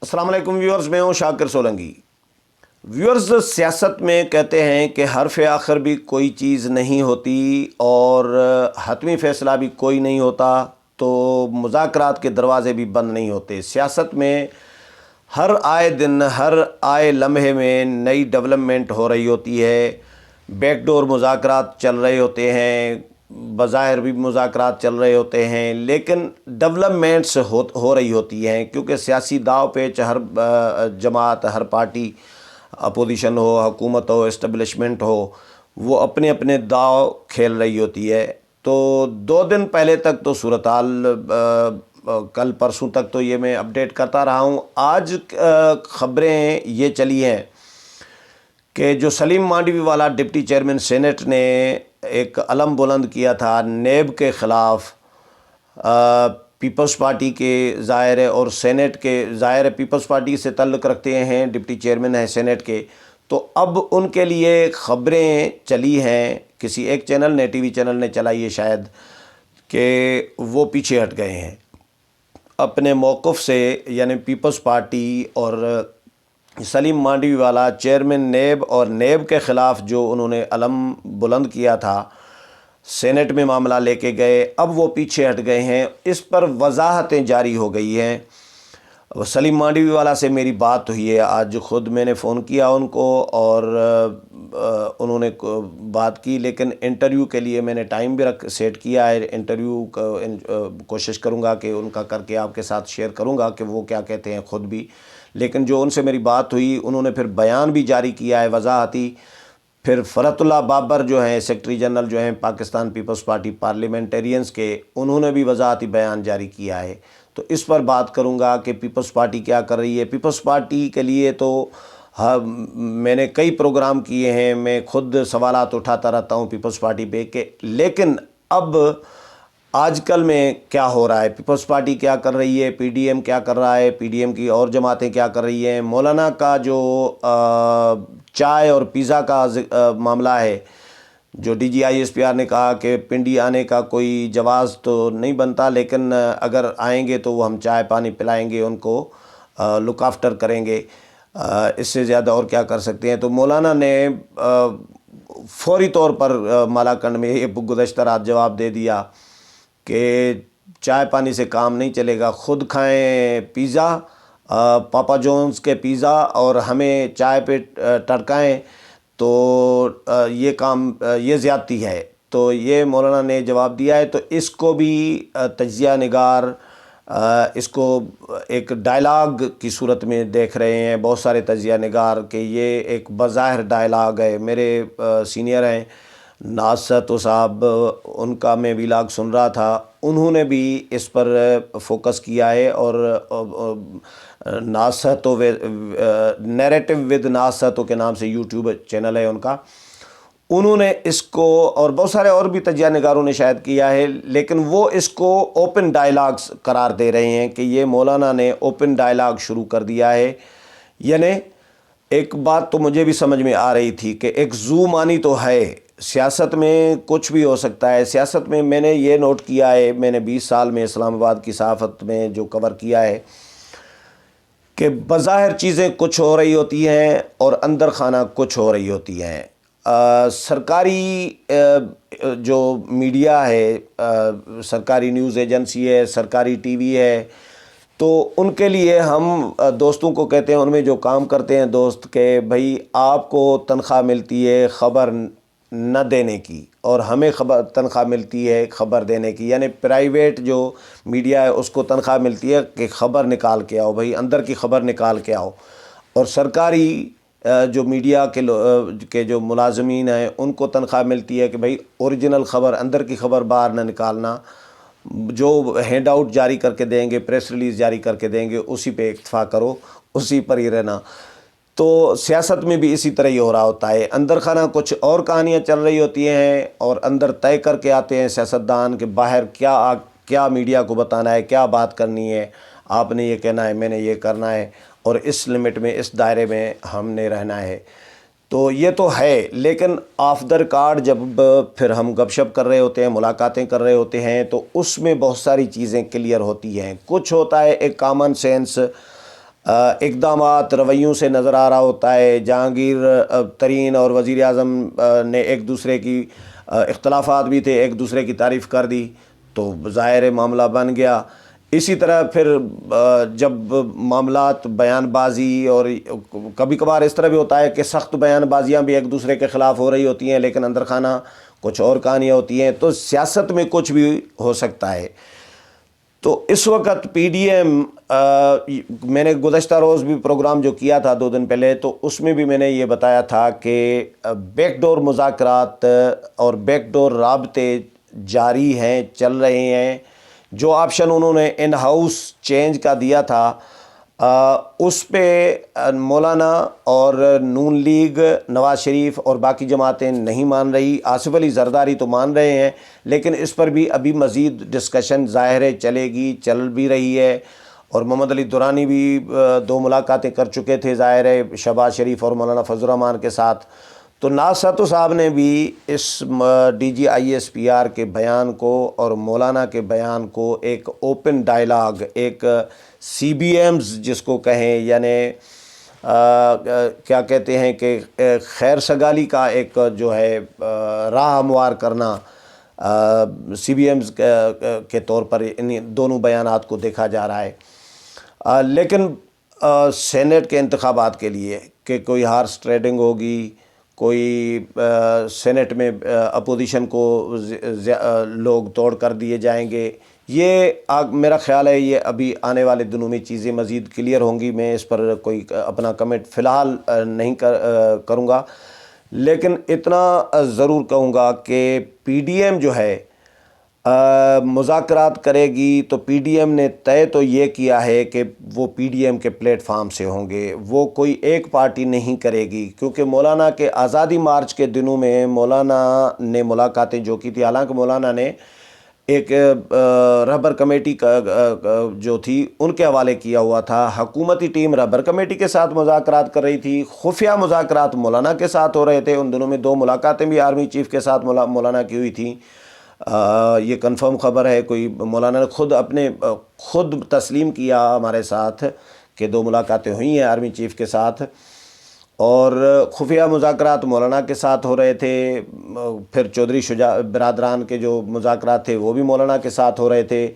السلام علیکم ویورز، میں ہوں شاکر سولنگی۔ ویورز، سیاست میں کہتے ہیں کہ حرف آخر بھی کوئی چیز نہیں ہوتی اور حتمی فیصلہ بھی کوئی نہیں ہوتا، تو مذاکرات کے دروازے بھی بند نہیں ہوتے۔ سیاست میں ہر آئے دن، ہر آئے لمحے میں نئی ڈیولپمنٹ ہو رہی ہوتی ہے، بیک ڈور مذاکرات چل رہے ہوتے ہیں، بظاہر بھی مذاکرات چل رہے ہوتے ہیں، لیکن ڈیولپمنٹس ہو رہی ہوتی ہیں، کیونکہ سیاسی داؤ پیچ ہر جماعت، ہر پارٹی، اپوزیشن ہو، حکومت ہو، اسٹیبلشمنٹ ہو، وہ اپنے اپنے داؤ کھیل رہی ہوتی ہے۔ تو 2 دن پہلے تک تو صورتحال، کل پرسوں تک تو یہ میں اپڈیٹ کرتا رہا ہوں۔ آج خبریں یہ چلی ہیں کہ جو سلیم مانڈوی والا ڈپٹی چیئرمین سینٹ نے ایک علم بلند کیا تھا نیب کے خلاف، پیپلز پارٹی کے ظاہر ہے اور سینٹ کے ظاہر ہے پیپلز پارٹی سے تعلق رکھتے ہیں، ڈپٹی چیئرمین ہیں سینٹ کے، تو اب ان کے لیے خبریں چلی ہیں، کسی ایک چینل نے، ٹی وی چینل نے چلائی ہے شاید، کہ وہ پیچھے ہٹ گئے ہیں اپنے موقف سے، یعنی پیپلز پارٹی اور سلیم مانڈوی والا چیئرمین نیب اور نیب کے خلاف جو انہوں نے علم بلند کیا تھا، سینٹ میں معاملہ لے کے گئے، اب وہ پیچھے ہٹ گئے ہیں۔ اس پر وضاحتیں جاری ہو گئی ہیں۔ سلیم مانڈوی والا سے میری بات ہوئی ہے آج، خود میں نے فون کیا ان کو اور انہوں نے بات کی، لیکن انٹرویو کے لیے میں نے ٹائم بھی سیٹ کیا ہے۔ انٹرویو کوشش کروں گا کہ ان کا کر کے آپ کے ساتھ شیئر کروں گا کہ وہ کیا کہتے ہیں خود بھی، لیکن جو ان سے میری بات ہوئی انہوں نے پھر بیان بھی جاری کیا ہے وضاحتی۔ پھر فرحت اللہ بابر جو ہیں سیکرٹری جنرل جو ہیں پاکستان پیپلز پارٹی پارلیمنٹرینز کے، انہوں نے بھی وضاحتی بیان جاری کیا ہے۔ تو اس پر بات کروں گا کہ پیپلز پارٹی کیا کر رہی ہے۔ پیپلز پارٹی کے لیے تو میں نے کئی پروگرام کیے ہیں، میں خود سوالات اٹھاتا رہتا ہوں پیپلز پارٹی پہ کہ لیکن اب آج کل میں کیا ہو رہا ہے، پیپلز پارٹی کیا کر رہی ہے، پی ڈی ایم کیا کر رہا ہے، پی ڈی ایم کی اور جماعتیں کیا کر رہی ہیں۔ مولانا کا جو چائے اور پیزا کا معاملہ ہے، جو D G I S P R نے کہا کہ پنڈی آنے کا کوئی جواز تو نہیں بنتا، لیکن اگر آئیں گے تو وہ ہم چائے پانی پلائیں گے، ان کو لک آفٹر کریں گے، اس سے زیادہ اور کیا کر سکتے ہیں۔ تو مولانا نے فوری طور پر مالاکنڈ میں یہ گزشتہ رات جواب دے دیا کہ چائے پانی سے کام نہیں چلے گا، خود کھائیں پیزا، پاپا جونز کے پیزا، اور ہمیں چائے پہ ٹرکائیں، تو یہ کام، یہ زیادتی ہے۔ تو یہ مولانا نے جواب دیا ہے۔ تو اس کو بھی تجزیہ نگار اس کو ایک ڈائلاگ کی صورت میں دیکھ رہے ہیں بہت سارے تجزیہ نگار کہ یہ ایک بظاہر ڈائلاگ ہے۔ میرے سینئر ہیں ناز ستو صاحب، ان کا میں ویلاگ سن رہا تھا، انہوں نے بھی اس پر فوکس کیا ہے، اور ناز ستو نیریٹو ود ناز ستو کے نام سے یوٹیوب چینل ہے ان کا، انہوں نے اس کو، اور بہت سارے اور بھی تجزیہ نگاروں نے شاید کیا ہے، لیکن وہ اس کو اوپن ڈائلاگز قرار دے رہے ہیں کہ یہ مولانا نے اوپن ڈائلاگ شروع کر دیا ہے۔ یعنی ایک بات تو مجھے بھی سمجھ میں آ رہی تھی کہ ایک زو مانی تو ہے، سیاست میں کچھ بھی ہو سکتا ہے۔ سیاست میں نے یہ نوٹ کیا ہے، میں نے 20 سال میں اسلام آباد کی صحافت میں جو کور کیا ہے، کہ بظاہر چیزیں کچھ ہو رہی ہوتی ہیں اور اندر خانہ کچھ ہو رہی ہوتی ہیں۔ سرکاری جو میڈیا ہے، سرکاری نیوز ایجنسی ہے، سرکاری ٹی وی ہے، تو ان کے لیے ہم دوستوں کو کہتے ہیں، ان میں جو کام کرتے ہیں دوست، کہ بھائی آپ کو تنخواہ ملتی ہے خبر نہ دینے کی، اور ہمیں تنخواہ ملتی ہے خبر دینے کی۔ یعنی پرائیویٹ جو میڈیا ہے اس کو تنخواہ ملتی ہے کہ خبر نکال کے آؤ، بھائی اندر کی خبر نکال کے آؤ، اور سرکاری جو میڈیا کے جو ملازمین ہیں ان کو تنخواہ ملتی ہے کہ بھائی اوریجنل خبر، اندر کی خبر باہر نہ نکالنا، جو ہینڈ آؤٹ جاری کر کے دیں گے، پریس ریلیز جاری کر کے دیں گے، اسی پہ اکتفا کرو، اسی پر ہی رہنا۔ تو سیاست میں بھی اسی طرح ہی ہو رہا ہوتا ہے، اندر خانہ کچھ اور کہانیاں چل رہی ہوتی ہیں، اور اندر طے کر کے آتے ہیں سیاستدان کہ باہر کیا میڈیا کو بتانا ہے، کیا بات کرنی ہے، آپ نے یہ کہنا ہے، میں نے یہ کرنا ہے، اور اس لمٹ میں، اس دائرے میں ہم نے رہنا ہے۔ تو یہ تو ہے، لیکن آف دا ریکارڈ جب پھر ہم گپ شپ کر رہے ہوتے ہیں، ملاقاتیں کر رہے ہوتے ہیں، تو اس میں بہت ساری چیزیں کلیئر ہوتی ہیں۔ کچھ ہوتا ہے ایک کامن سینس اقدامات رویوں سے نظر آ رہا ہوتا ہے۔ جہانگیر ترین اور وزیر اعظم نے ایک دوسرے کی اختلافات بھی تھے، ایک دوسرے کی تعریف کر دی تو ظاہر معاملہ بن گیا۔ اسی طرح پھر جب معاملات بیان بازی، اور کبھی کبھار اس طرح بھی ہوتا ہے کہ سخت بیان بازیاں بھی ایک دوسرے کے خلاف ہو رہی ہوتی ہیں، لیکن اندر خانہ کچھ اور کہانیاں ہوتی ہیں، تو سیاست میں کچھ بھی ہو سکتا ہے۔ تو اس وقت پی ڈی ایم، میں نے گزشتہ روز بھی پروگرام جو کیا تھا 2 دن پہلے، تو اس میں بھی میں نے یہ بتایا تھا کہ بیک ڈور مذاکرات اور بیک ڈور رابطے جاری ہیں، چل رہے ہیں۔ جو آپشن انہوں نے ان ہاؤس چینج کا دیا تھا، اس پہ مولانا اور نون لیگ، نواز شریف اور باقی جماعتیں نہیں مان رہی۔ آصف علی زرداری تو مان رہے ہیں، لیکن اس پر بھی ابھی مزید ڈسکشن ظاہر ہے چلے گی، چل بھی رہی ہے۔ اور محمد علی دورانی بھی 2 ملاقاتیں کر چکے تھے ظاہر ہے، شہباز شریف اور مولانا فضل الرحمان کے ساتھ۔ تو ناز ساتو صاحب نے بھی اس D G I S P R کے بیان کو اور مولانا کے بیان کو ایک اوپن ڈائیلاگ، ایک سی بی ایمز جس کو کہیں، یعنی کیا کہتے ہیں کہ خیر سگالی کا ایک جو ہے راہ ہموار کرنا، سی بی ایمز کے طور پر ان دونوں بیانات کو دیکھا جا رہا ہے۔ لیکن سینٹ کے انتخابات کے لیے کہ کوئی ہارس ٹریڈنگ ہوگی، کوئی سینٹ میں اپوزیشن کو لوگ توڑ کر دیے جائیں گے، یہ میرا خیال ہے یہ ابھی آنے والے دنوں میں چیزیں مزید کلیئر ہوں گی۔ میں اس پر کوئی اپنا کمنٹ فی الحال نہیں کروں گا، لیکن اتنا ضرور کہوں گا کہ پی ڈی ایم جو ہے مذاکرات کرے گی، تو پی ڈی ایم نے طے تو یہ کیا ہے کہ وہ پی ڈی ایم کے پلیٹ فارم سے ہوں گے، وہ کوئی ایک پارٹی نہیں کرے گی۔ کیونکہ مولانا کے آزادی مارچ کے دنوں میں مولانا نے ملاقاتیں جو کی تھی، حالانکہ مولانا نے ایک رہبر کمیٹی کا جو تھی ان کے حوالے کیا ہوا تھا، حکومتی ٹیم رہبر کمیٹی کے ساتھ مذاکرات کر رہی تھی، خفیہ مذاکرات مولانا کے ساتھ ہو رہے تھے۔ ان دنوں میں 2 ملاقاتیں بھی آرمی چیف کے ساتھ مولانا کی ہوئی تھیں، یہ کنفرم خبر ہے۔ کوئی مولانا نے خود تسلیم کیا ہمارے ساتھ کہ 2 ملاقاتیں ہوئی ہیں آرمی چیف کے ساتھ، اور خفیہ مذاکرات مولانا کے ساتھ ہو رہے تھے۔ پھر چودھری شجاع برادران کے جو مذاکرات تھے وہ بھی مولانا کے ساتھ ہو رہے تھے۔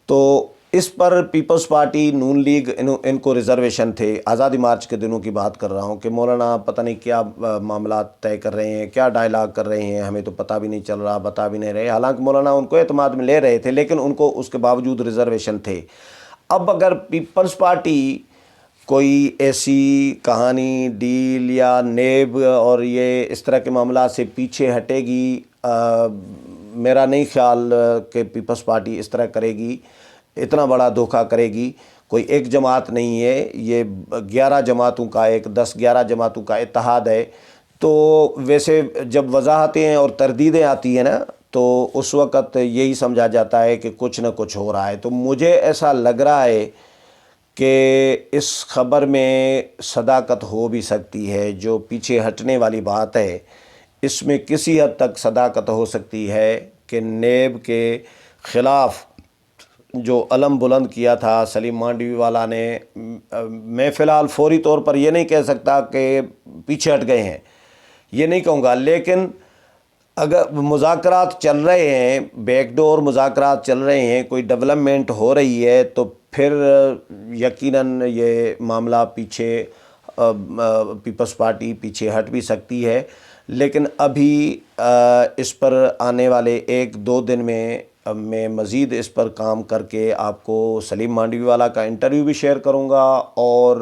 تو اس پر پیپلز پارٹی، نون لیگ، ان کو ریزرویشن تھے۔ آزادی مارچ کے دنوں کی بات کر رہا ہوں کہ مولانا پتہ نہیں کیا معاملات طے کر رہے ہیں، کیا ڈائیلاگ کر رہے ہیں، ہمیں تو پتہ بھی نہیں چل رہا، بتا بھی نہیں رہے۔ حالانکہ مولانا ان کو اعتماد میں لے رہے تھے، لیکن ان کو اس کے باوجود ریزرویشن تھے۔ اب اگر پیپلز پارٹی کوئی ایسی کہانی، ڈیل یا نیب اور یہ اس طرح کے معاملات سے پیچھے ہٹے گی، میرا نہیں خیال کہ پیپلز پارٹی اس طرح کرے گی، اتنا بڑا دھوکہ کرے گی۔ کوئی ایک جماعت نہیں ہے، یہ 11 جماعتوں کا 10-11 جماعتوں کا اتحاد ہے۔ تو ویسے جب وضاحتیں اور تردیدیں آتی ہیں نا، تو اس وقت یہی سمجھا جاتا ہے کہ کچھ نہ کچھ ہو رہا ہے۔ تو مجھے ایسا لگ رہا ہے کہ اس خبر میں صداقت ہو بھی سکتی ہے۔ جو پیچھے ہٹنے والی بات ہے، اس میں کسی حد تک صداقت ہو سکتی ہے کہ نیب کے خلاف جو علم بلند کیا تھا سلیم مانڈوی والا نے، میں فی الحال فوری طور پر یہ نہیں کہہ سکتا کہ پیچھے ہٹ گئے ہیں، یہ نہیں کہوں گا، لیکن اگر مذاکرات چل رہے ہیں، بیک ڈور مذاکرات چل رہے ہیں، کوئی ڈیولپمنٹ ہو رہی ہے، تو پھر یقیناً یہ معاملہ پیچھے پیپلز پارٹی پیچھے ہٹ بھی سکتی ہے۔ لیکن ابھی اس پر آنے والے 1-2 دن میں مزید اس پر کام کر کے آپ کو سلیم مانڈوی والا کا انٹرویو بھی شیئر کروں گا، اور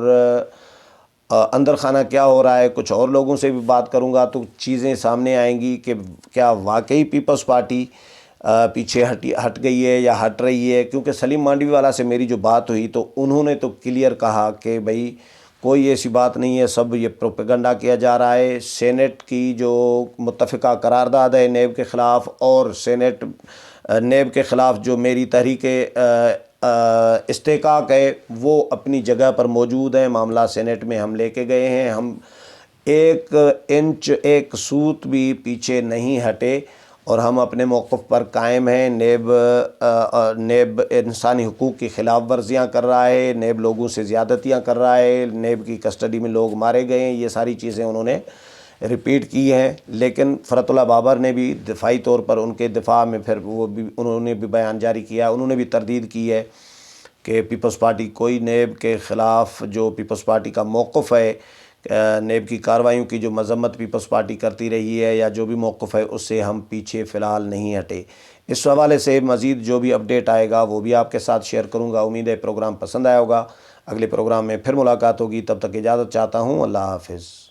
اندر خانہ کیا ہو رہا ہے کچھ اور لوگوں سے بھی بات کروں گا، تو چیزیں سامنے آئیں گی کہ کیا واقعی پیپلز پارٹی پیچھے ہٹ گئی ہے یا ہٹ رہی ہے۔ کیونکہ سلیم مانڈوی والا سے میری جو بات ہوئی تو انہوں نے تو کلیئر کہا کہ بھئی کوئی ایسی بات نہیں ہے، سب یہ پروپیگنڈا کیا جا رہا ہے۔ سینٹ کی جو متفقہ قرارداد ہے نیب کے خلاف، اور سینٹ نیب کے خلاف جو میری تحریک استحقاق ہے، وہ اپنی جگہ پر موجود ہیں۔ معاملہ سینٹ میں ہم لے کے گئے ہیں، ہم 1 انچ 1 سوت بھی پیچھے نہیں ہٹے، اور ہم اپنے موقف پر قائم ہیں۔ نیب انسانی حقوق کی خلاف ورزیاں کر رہا ہے، نیب لوگوں سے زیادتیاں کر رہا ہے، نیب کی کسٹڈی میں لوگ مارے گئے ہیں، یہ ساری چیزیں انہوں نے ریپیٹ کی ہیں۔ لیکن فرت اللہ بابر نے بھی دفاعی طور پر ان کے دفاع میں پھر انہوں نے بھی بیان جاری کیا، انہوں نے بھی تردید کی ہے کہ پیپلز پارٹی کوئی نیب کے خلاف جو پیپلز پارٹی کا موقف ہے، نیب کی کارروائیوں کی جو مذمت پیپلز پارٹی کرتی رہی ہے یا جو بھی موقف ہے، اس سے ہم پیچھے فی الحال نہیں ہٹے۔ اس حوالے سے مزید جو بھی اپڈیٹ آئے گا وہ بھی آپ کے ساتھ شیئر کروں گا۔ امید ہے پروگرام پسند آیا ہوگا۔ اگلے پروگرام میں پھر ملاقات ہوگی، تب تک اجازت چاہتا ہوں۔ اللہ حافظ۔